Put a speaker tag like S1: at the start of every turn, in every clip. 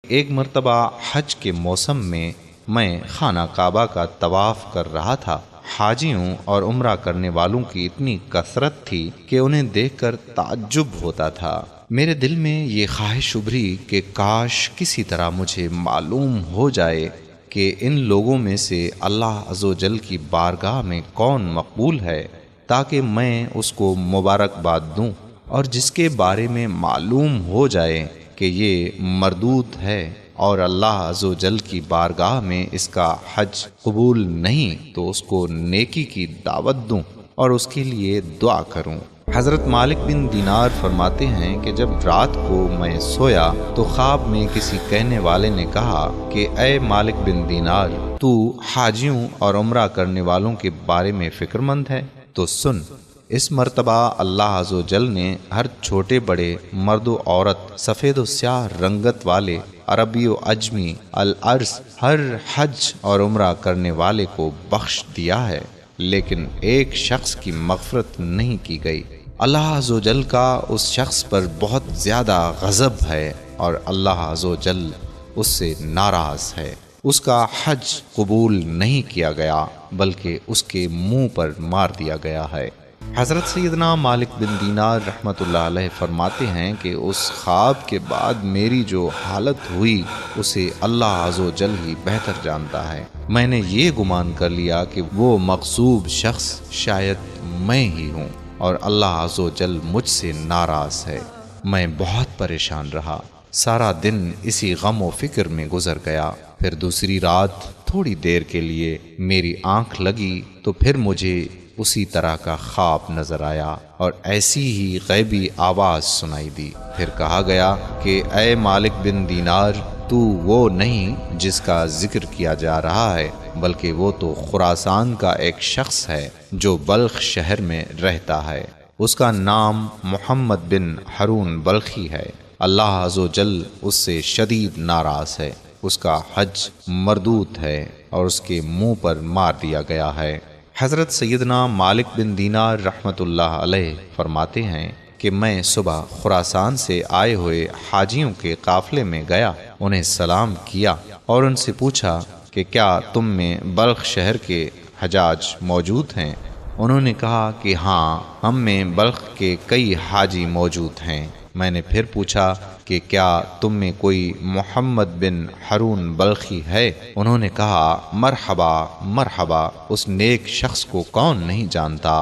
S1: ایک مرتبہ حج کے موسم میں میں خانہ کعبہ کا طواف کر رہا تھا۔ حاجیوں اور عمرہ کرنے والوں کی اتنی کثرت تھی کہ انہیں دیکھ کر تعجب ہوتا تھا۔ میرے دل میں یہ خواہش ابھری کہ کاش کسی طرح مجھے معلوم ہو جائے کہ ان لوگوں میں سے اللہ عز و جل کی بارگاہ میں کون مقبول ہے، تاکہ میں اس کو مبارکباد دوں، اور جس کے بارے میں معلوم ہو جائے کہ یہ مردود ہے اور اللہ عز و جل کی بارگاہ میں اس کا حج قبول نہیں، تو اس کو نیکی کی دعوت دوں اور اس کے لیے دعا کروں۔ حضرت مالک بن دینار فرماتے ہیں کہ جب رات کو میں سویا تو خواب میں کسی کہنے والے نے کہا کہ اے مالک بن دینار، تو حاجیوں اور عمرہ کرنے والوں کے بارے میں فکر مند ہے؟ تو سن، اس مرتبہ اللہ عز و جل نے ہر چھوٹے بڑے، مرد و عورت، سفید و سیاہ رنگت والے، عربی و عجمی، العرض، ہر حج اور عمرہ کرنے والے کو بخش دیا ہے، لیکن ایک شخص کی مغفرت نہیں کی گئی۔ اللہ عز و جل کا اس شخص پر بہت زیادہ غضب ہے اور اللہ عز و جل اس سے ناراض ہے۔ اس کا حج قبول نہیں کیا گیا بلکہ اس کے منہ پر مار دیا گیا ہے۔ حضرت سیدنا مالک بن دینار رحمۃ اللہ علیہ فرماتے ہیں کہ اس خواب کے بعد میری جو حالت ہوئی اسے اللہ عز و جل ہی بہتر جانتا ہے۔ میں نے یہ گمان کر لیا کہ وہ مغصوب شخص شاید میں ہی ہوں اور اللہ عز و جل مجھ سے ناراض ہے۔ میں بہت پریشان رہا، سارا دن اسی غم و فکر میں گزر گیا۔ پھر دوسری رات تھوڑی دیر کے لیے میری آنکھ لگی تو پھر مجھے اسی طرح کا خواب نظر آیا اور ایسی ہی غیبی آواز سنائی دی۔ پھر کہا گیا کہ اے مالک بن دینار، تو وہ نہیں جس کا ذکر کیا جا رہا ہے، بلکہ وہ تو خراسان کا ایک شخص ہے جو بلخ شہر میں رہتا ہے۔ اس کا نام محمد بن ہارون بلخی ہے۔ اللہ عز و جل اس سے شدید ناراض ہے، اس کا حج مردود ہے اور اس کے منہ پر مار دیا گیا ہے۔ حضرت سیدنا مالک بن دینار رحمۃ اللہ علیہ فرماتے ہیں کہ میں صبح خراسان سے آئے ہوئے حاجیوں کے قافلے میں گیا، انہیں سلام کیا اور ان سے پوچھا کہ کیا تم میں بلخ شہر کے حجاج موجود ہیں؟ انہوں نے کہا کہ ہاں، ہم میں بلخ کے کئی حاجی موجود ہیں۔ میں نے پھر پوچھا کہ کیا تم میں کوئی محمد بن ہارون بلخی ہے؟ انہوں نے کہا مرحبا مرحبا، اس نیک شخص کو کون نہیں جانتا،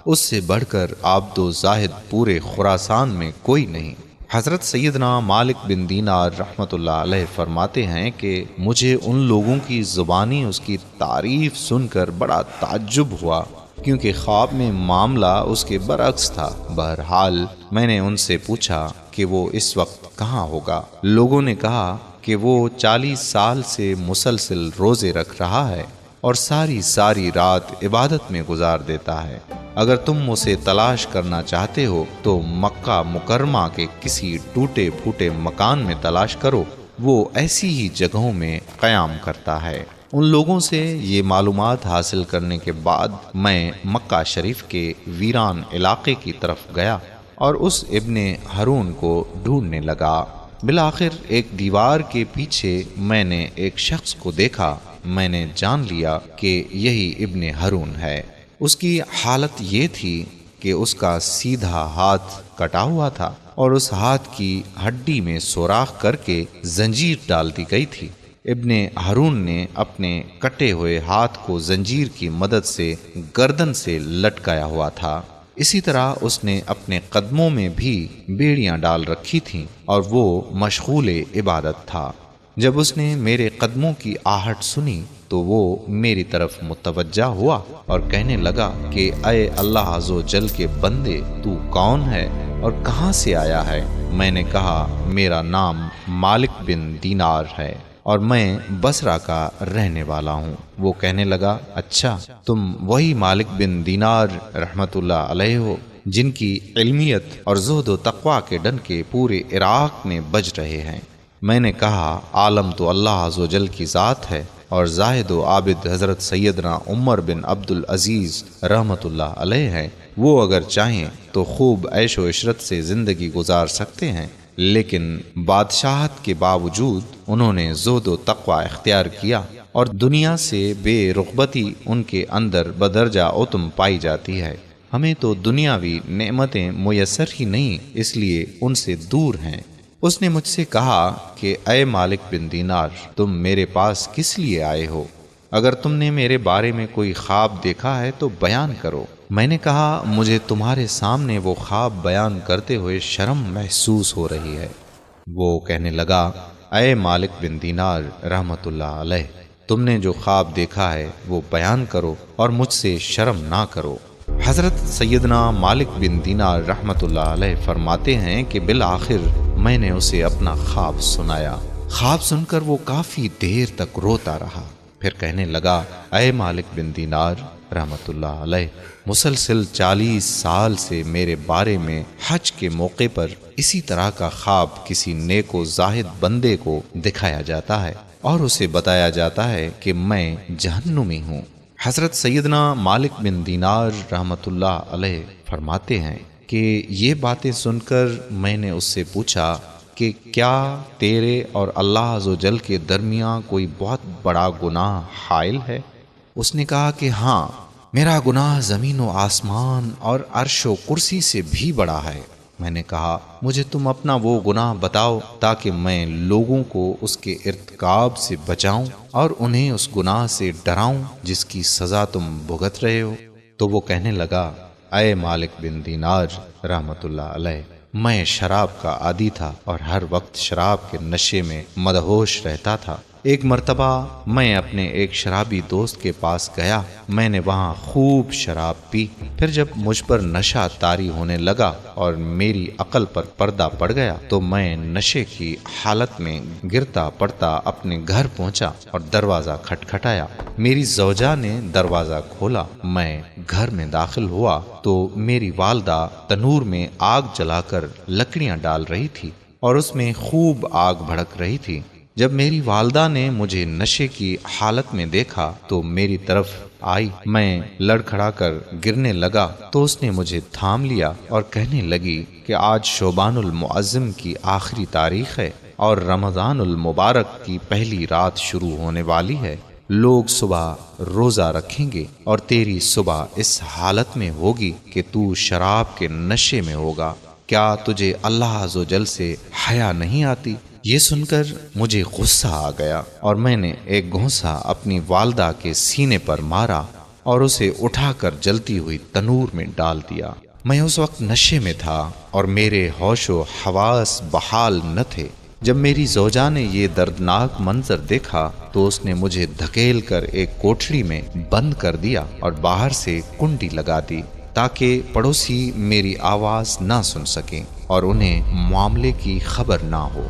S1: اس سے بڑھ کر عابد و زاہد پورے خراسان میں کوئی نہیں۔ حضرت سیدنا مالک بن دینار رحمۃ اللہ علیہ فرماتے ہیں کہ مجھے ان لوگوں کی زبانی اس کی تعریف سن کر بڑا تعجب ہوا، کیونکہ خواب میں معاملہ اس کے برعکس تھا۔ بہرحال میں نے ان سے پوچھا کہ وہ اس وقت کہاں ہوگا۔ لوگوں نے کہا کہ وہ 40 سال سے مسلسل روزے رکھ رہا ہے اور ساری رات عبادت میں گزار دیتا ہے۔ اگر تم اسے تلاش کرنا چاہتے ہو تو مکہ مکرمہ کے کسی ٹوٹے پھوٹے مکان میں تلاش کرو، وہ ایسی ہی جگہوں میں قیام کرتا ہے۔ ان لوگوں سے یہ معلومات حاصل کرنے کے بعد میں مکہ شریف کے ویران علاقے کی طرف گیا اور اس ابن ہارون کو ڈھونڈنے لگا۔ بالآخر ایک دیوار کے پیچھے میں نے ایک شخص کو دیکھا۔ میں نے جان لیا کہ یہی ابن ہارون ہے۔ اس کی حالت یہ تھی کہ اس کا سیدھا ہاتھ کٹا ہوا تھا اور اس ہاتھ کی ہڈی میں سوراخ کر کے زنجیر ڈال دی گئی تھی۔ ابن ہارون نے اپنے کٹے ہوئے ہاتھ کو زنجیر کی مدد سے گردن سے لٹکایا ہوا تھا۔ اسی طرح اس نے اپنے قدموں میں بھی بیڑیاں ڈال رکھی تھیں اور وہ مشغول عبادت تھا۔ جب اس نے میرے قدموں کی آہٹ سنی تو وہ میری طرف متوجہ ہوا اور کہنے لگا کہ اے اللہ عز و جل کے بندے، تو کون ہے اور کہاں سے آیا ہے؟ میں نے کہا میرا نام مالک بن دینار ہے اور میں بصرہ کا رہنے والا ہوں۔ وہ کہنے لگا اچھا، تم وہی مالک بن دینار رحمت اللہ علیہ ہو جن کی علمیت اور زہد و تقوی کے ڈنکے پورے عراق میں بج رہے ہیں۔ میں نے کہا عالم تو اللہ عز و جل کی ذات ہے اور زاہد و عابد حضرت سیدنا عمر بن عبد العزیز رحمت اللہ علیہ ہیں۔ وہ اگر چاہیں تو خوب عیش و عشرت سے زندگی گزار سکتے ہیں، لیکن بادشاہت کے باوجود انہوں نے زہد و تقوی اختیار کیا اور دنیا سے بے رغبتی ان کے اندر بدرجہ اتم پائی جاتی ہے۔ ہمیں تو دنیاوی نعمتیں میسر ہی نہیں، اس لیے ان سے دور ہیں۔ اس نے مجھ سے کہا کہ اے مالک بن دینار، تم میرے پاس کس لیے آئے ہو؟ اگر تم نے میرے بارے میں کوئی خواب دیکھا ہے تو بیان کرو۔ میں نے کہا مجھے تمہارے سامنے وہ خواب بیان کرتے ہوئے شرم محسوس ہو رہی ہے۔ وہ کہنے لگا اے مالک بن دینار رحمت اللہ علیہ، تم نے جو خواب دیکھا ہے وہ بیان کرو اور مجھ سے شرم نہ کرو۔ حضرت سیدنا مالک بن دینار رحمت اللہ علیہ فرماتے ہیں کہ بالآخر میں نے اسے اپنا خواب سنایا۔ خواب سن کر وہ کافی دیر تک روتا رہا، پھر کہنے لگا اے مالک بن دینار رحمت اللہ علیہ، مسلسل 40 سال سے میرے بارے میں حج کے موقع پر اسی طرح کا خواب کسی نیک و زاہد بندے کو دکھایا جاتا ہے اور اسے بتایا جاتا ہے کہ میں جہنمی ہوں۔ حضرت سیدنا مالک بن دینار رحمت اللہ علیہ فرماتے ہیں کہ یہ باتیں سن کر میں نے اس سے پوچھا کہ کیا تیرے اور اللہ عز و جل کے درمیان کوئی بہت بڑا گناہ حائل ہے؟ اس نے کہا کہ ہاں، میرا گناہ زمین و آسمان اور عرش و کرسی سے بھی بڑا ہے۔ میں نے کہا مجھے تم اپنا وہ گناہ بتاؤ تاکہ میں لوگوں کو اس کے ارتکاب سے بچاؤں اور انہیں اس گناہ سے ڈراؤں جس کی سزا تم بھگت رہے ہو۔ تو وہ کہنے لگا اے مالک بن دینار رحمت اللہ علیہ، میں شراب کا عادی تھا اور ہر وقت شراب کے نشے میں مدہوش رہتا تھا۔ ایک مرتبہ میں اپنے ایک شرابی دوست کے پاس گیا، میں نے وہاں خوب شراب پی، پھر جب مجھ پر نشہ طاری ہونے لگا اور میری عقل پر پردہ پڑ گیا تو میں نشے کی حالت میں گرتا پڑتا اپنے گھر پہنچا اور دروازہ کھٹکھٹایا۔ میری زوجہ نے دروازہ کھولا، میں گھر میں داخل ہوا تو میری والدہ تنور میں آگ جلا کر لکڑیاں ڈال رہی تھی اور اس میں خوب آگ بھڑک رہی تھی۔ جب میری والدہ نے مجھے نشے کی حالت میں دیکھا تو میری طرف آئی، میں لڑکھڑا کر گرنے لگا تو اس نے مجھے تھام لیا اور کہنے لگی کہ آج شعبان المعظم کی آخری تاریخ ہے اور رمضان المبارک کی پہلی رات شروع ہونے والی ہے۔ لوگ صبح روزہ رکھیں گے اور تیری صبح اس حالت میں ہوگی کہ تو شراب کے نشے میں ہوگا۔ کیا تجھے اللہ عز و جل سے حیا نہیں آتی؟ یہ سن کر مجھے غصہ آ گیا اور میں نے ایک گھونسا اپنی والدہ کے سینے پر مارا اور اسے اٹھا کر جلتی ہوئی تنور میں ڈال دیا۔ میں اس وقت نشے میں تھا اور میرے ہوش و حواس بحال نہ تھے۔ جب میری زوجہ نے یہ دردناک منظر دیکھا تو اس نے مجھے دھکیل کر ایک کوٹھڑی میں بند کر دیا اور باہر سے کنڈی لگا دی تاکہ پڑوسی میری آواز نہ سن سکیں اور انہیں معاملے کی خبر نہ ہو۔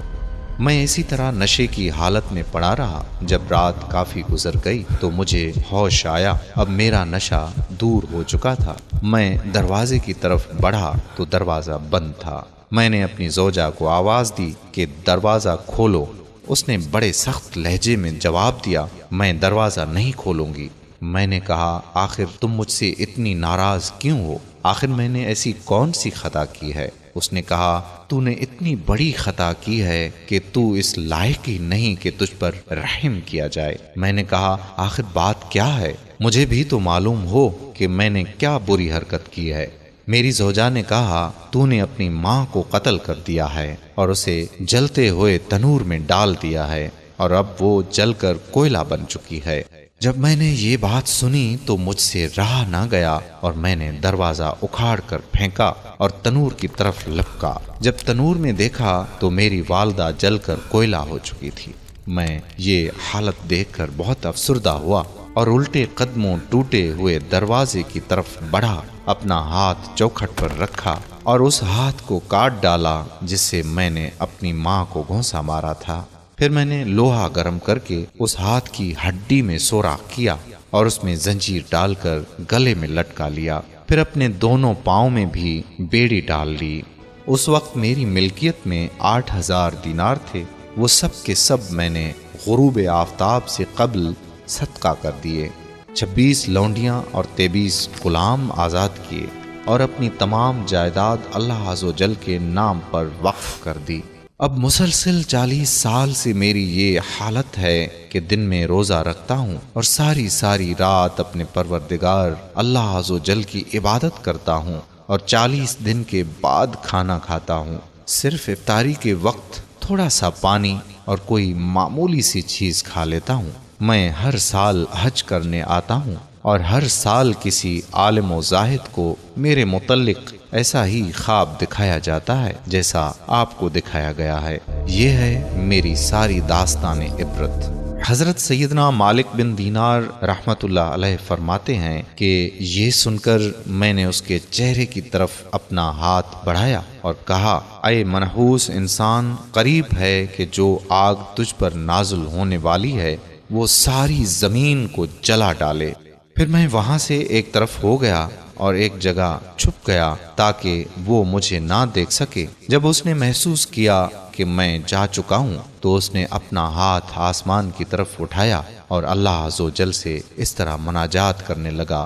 S1: میں اسی طرح نشے کی حالت میں پڑا رہا۔ جب رات کافی گزر گئی تو مجھے ہوش آیا، اب میرا نشہ دور ہو چکا تھا۔ میں دروازے کی طرف بڑھا تو دروازہ بند تھا۔ میں نے اپنی زوجہ کو آواز دی کہ دروازہ کھولو۔ اس نے بڑے سخت لہجے میں جواب دیا میں دروازہ نہیں کھولوں گی۔ میں نے کہا آخر تم مجھ سے اتنی ناراض کیوں ہو؟ آخر میں نے ایسی کون سی خطا کی ہے؟ اس نے کہا تو نے اتنی بڑی خطا کی ہے کہ تو اس لائق ہی نہیں کہ تجھ پر رحم کیا جائے۔ میں نے کہا آخر بات کیا ہے؟ مجھے بھی تو معلوم ہو کہ میں نے کیا بری حرکت کی ہے۔ میری زوجہ نے کہا تو نے اپنی ماں کو قتل کر دیا ہے اور اسے جلتے ہوئے تنور میں ڈال دیا ہے اور اب وہ جل کر کوئلہ بن چکی ہے۔ جب میں نے یہ بات سنی تو مجھ سے رہا نہ گیا اور میں نے دروازہ اکھاڑ کر پھینکا اور تنور کی طرف لپکا۔ جب تنور میں دیکھا تو میری والدہ جل کر کوئلہ ہو چکی تھی۔ میں یہ حالت دیکھ کر بہت افسردہ ہوا اور الٹے قدموں ٹوٹے ہوئے دروازے کی طرف بڑھا، اپنا ہاتھ چوکھٹ پر رکھا اور اس ہاتھ کو کاٹ ڈالا جس سے میں نے اپنی ماں کو گھونسا مارا تھا۔ پھر میں نے لوہا گرم کر کے اس ہاتھ کی ہڈی میں سوراخ کیا اور اس میں زنجیر ڈال کر گلے میں لٹکا لیا، پھر اپنے دونوں پاؤں میں بھی بیڑی ڈال لی۔ اس وقت میری ملکیت میں 8000 دینار تھے، وہ سب کے سب میں نے غروب آفتاب سے قبل صدقہ کر دیے۔ 26 لونڈیاں اور 23 غلام آزاد کیے اور اپنی تمام جائیداد اللہ عز و جل کے نام پر وقف کر دی۔ اب مسلسل 40 سال سے میری یہ حالت ہے کہ دن میں روزہ رکھتا ہوں اور ساری ساری رات اپنے پروردگار اللہ عز و جل کی عبادت کرتا ہوں، اور 40 دن کے بعد کھانا کھاتا ہوں۔ صرف افطاری کے وقت تھوڑا سا پانی اور کوئی معمولی سی چیز کھا لیتا ہوں۔ میں ہر سال حج کرنے آتا ہوں، اور ہر سال کسی عالم و زاہد کو میرے متعلق ایسا ہی خواب دکھایا جاتا ہے جیسا آپ کو دکھایا گیا ہے۔ یہ ہے میری ساری داستان عبرت۔ حضرت سیدنا مالک بن دینار رحمت اللہ علیہ فرماتے ہیں کہ یہ سن کر میں نے اس کے چہرے کی طرف اپنا ہاتھ بڑھایا اور کہا، اے منحوس انسان، قریب ہے کہ جو آگ تجھ پر نازل ہونے والی ہے وہ ساری زمین کو جلا ڈالے۔ پھر میں وہاں سے ایک طرف ہو گیا اور ایک جگہ چھپ گیا تاکہ وہ مجھے نہ دیکھ سکے۔ جب اس نے محسوس کیا کہ میں جا چکا ہوں تو اس نے اپنا ہاتھ آسمان کی طرف اٹھایا اور اللہ عز و جل سے اس طرح مناجات کرنے لگا،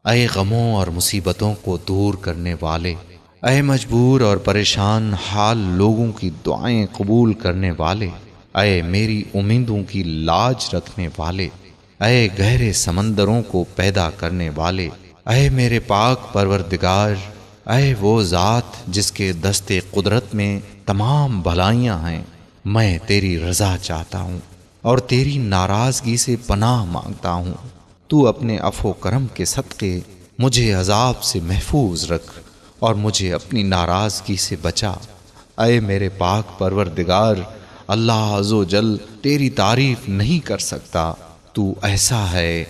S1: اے غموں اور مصیبتوں کو دور کرنے والے، اے مجبور اور پریشان حال لوگوں کی دعائیں قبول کرنے والے، اے میری امیدوں کی لاج رکھنے والے، اے گہرے سمندروں کو پیدا کرنے والے، اے میرے پاک پروردگار، اے وہ ذات جس کے دستے قدرت میں تمام بھلائیاں ہیں، میں تیری رضا چاہتا ہوں اور تیری ناراضگی سے پناہ مانگتا ہوں۔ تو اپنے عفو و کرم کے صدقے مجھے عذاب سے محفوظ رکھ اور مجھے اپنی ناراضگی سے بچا۔ اے میرے پاک پروردگار، اللہ عز و جل تیری تعریف نہیں کر سکتا، تو ایسا ہے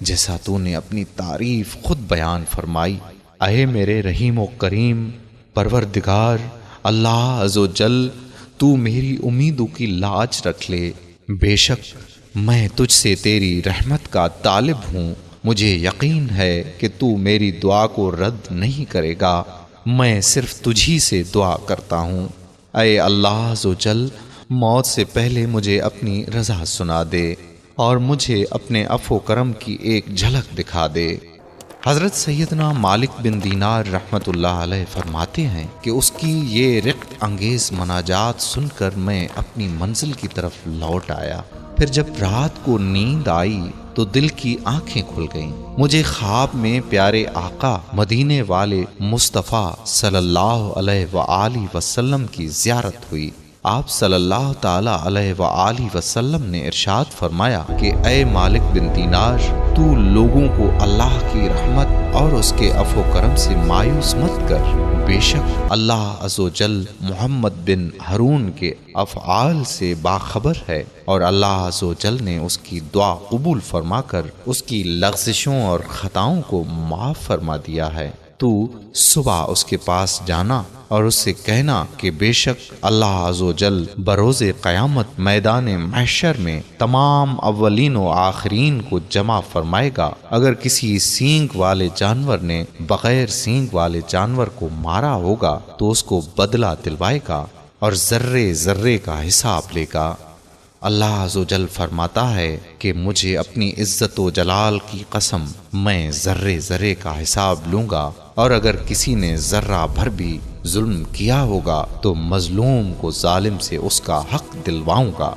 S1: جیسا تو نے اپنی تعریف خود بیان فرمائی۔ اے میرے رحیم و کریم پروردگار اللہ عز و جل، تو میری امیدوں کی لاج رکھ لے۔ بے شک میں تجھ سے تیری رحمت کا طالب ہوں، مجھے یقین ہے کہ تو میری دعا کو رد نہیں کرے گا، میں صرف تجھی سے دعا کرتا ہوں۔ اے اللہ عز و جل، موت سے پہلے مجھے اپنی رضا سنا دے اور مجھے اپنے عفو و کرم کی ایک جھلک دکھا دے۔ حضرت سیدنا مالک بن دینار رحمت اللہ علیہ فرماتے ہیں کہ اس کی یہ رقت انگیز مناجات سن کر میں اپنی منزل کی طرف لوٹ آیا۔ پھر جب رات کو نیند آئی تو دل کی آنکھیں کھل گئیں۔ مجھے خواب میں پیارے آقا مدینے والے مصطفیٰ صلی اللہ علیہ وآلہ وسلم کی زیارت ہوئی۔ آپ صلی اللہ تعالی علیہ وآلہ وسلم نے ارشاد فرمایا کہ اے مالک بن دینار، تو لوگوں کو اللہ کی رحمت اور اس کے عفو و کرم سے مایوس مت کر، بے شک اللہ عز و جل محمد بن ہارون کے افعال سے باخبر ہے، اور اللہ عز و جل نے اس کی دعا قبول فرما کر اس کی لغزشوں اور خطاؤں کو معاف فرما دیا ہے۔ تو صبح اس کے پاس جانا اور اس سے کہنا کہ بے شک اللہ عز و جل بروز قیامت میدان محشر میں تمام اولین و آخرین کو جمع فرمائے گا۔ اگر کسی سینگ والے جانور نے بغیر سینگ والے جانور کو مارا ہوگا تو اس کو بدلہ دلوائے گا اور ذرے ذرے کا حساب لے گا۔ اللہ عز و جل فرماتا ہے کہ مجھے اپنی عزت و جلال کی قسم، میں ذرے ذرے کا حساب لوں گا، اور اگر کسی نے ذرہ بھر بھی ظلم کیا ہوگا تو مظلوم کو ظالم سے اس کا حق دلواؤں گا۔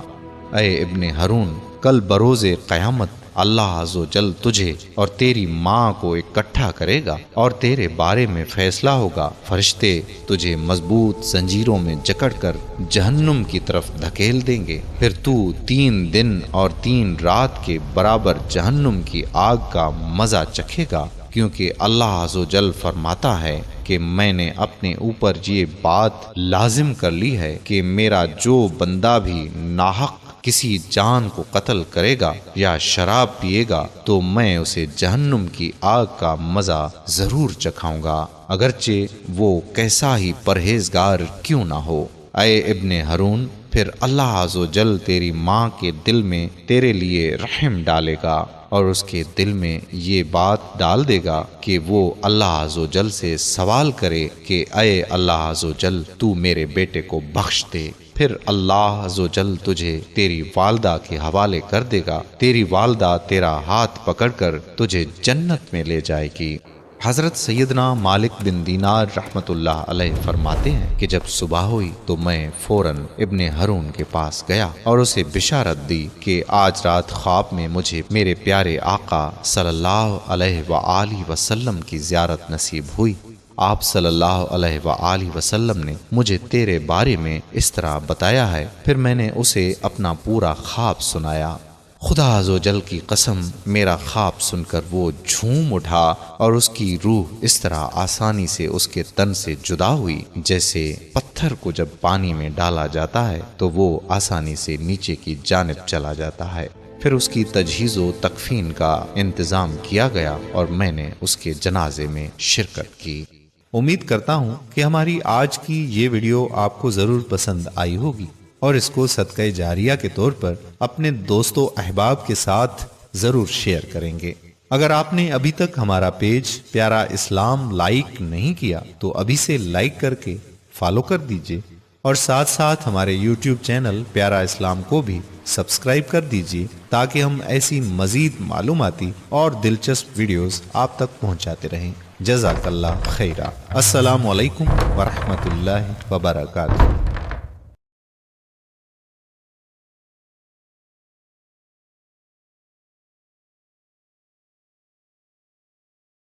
S1: اے ابن ہارون، کل بروز قیامت اللہ عز و جل تجھے اور تیری ماں کو اکٹھا کرے گا اور تیرے بارے میں فیصلہ ہوگا۔ فرشتے تجھے مضبوط زنجیروں میں جکڑ کر جہنم کی طرف دھکیل دیں گے، پھر تو 3 دن اور 3 رات کے برابر جہنم کی آگ کا مزہ چکھے گا، کیونکہ اللہ عز و جل فرماتا ہے کہ میں نے اپنے اوپر یہ بات لازم کر لی ہے کہ میرا جو بندہ بھی ناحق کسی جان کو قتل کرے گا یا شراب پیے گا تو میں اسے جہنم کی آگ کا مزہ ضرور چکھاؤں گا، اگرچہ وہ کیسا ہی پرہیزگار کیوں نہ ہو۔ اے ابن ہارون، پھر اللہ عز و جل تیری ماں کے دل میں تیرے لیے رحم ڈالے گا اور اس کے دل میں یہ بات ڈال دے گا کہ وہ اللہ عز و جل سے سوال کرے کہ اے اللہ عز و جل، تو میرے بیٹے کو بخش دے۔ پھر اللہ عز و جل تجھے تیری والدہ کے حوالے کر دے گا، تیری والدہ تیرا ہاتھ پکڑ کر تجھے جنت میں لے جائے گی۔ حضرت سیدنا مالک بن دینار رحمت اللہ علیہ فرماتے ہیں کہ جب صبح ہوئی تو میں فوراً ابن ہرون کے پاس گیا اور اسے بشارت دی کہ آج رات خواب میں مجھے میرے پیارے آقا صلی اللہ علیہ وآلہ وسلم کی زیارت نصیب ہوئی۔ آپ صلی اللہ علیہ وآلہ وسلم نے مجھے تیرے بارے میں اس طرح بتایا ہے۔ پھر میں نے اسے اپنا پورا خواب سنایا۔ خدا عز و جل کی قسم، میرا خواب سن کر وہ جھوم اٹھا اور اس کی روح اس طرح آسانی سے اس کے تن سے جدا ہوئی جیسے پتھر کو جب پانی میں ڈالا جاتا ہے تو وہ آسانی سے نیچے کی جانب چلا جاتا ہے۔ پھر اس کی تجہیز و تکفین کا انتظام کیا گیا اور میں نے اس کے جنازے میں شرکت کی۔ امید کرتا ہوں کہ ہماری آج کی یہ ویڈیو آپ کو ضرور پسند آئی ہوگی اور اس کو صدقہ جاریہ کے طور پر اپنے دوست و احباب کے ساتھ ضرور شیئر کریں گے۔ اگر آپ نے ابھی تک ہمارا پیج پیارا اسلام لائک نہیں کیا تو ابھی سے لائک کر کے فالو کر دیجئے اور ساتھ ساتھ ہمارے یوٹیوب چینل پیارا اسلام کو بھی سبسکرائب کر دیجئے تاکہ ہم ایسی مزید معلوماتی اور دلچسپ ویڈیوز آپ تک پہنچاتے رہیں۔ جزاک اللہ خیرہ۔ السلام علیکم ورحمۃ اللہ وبرکاتہ۔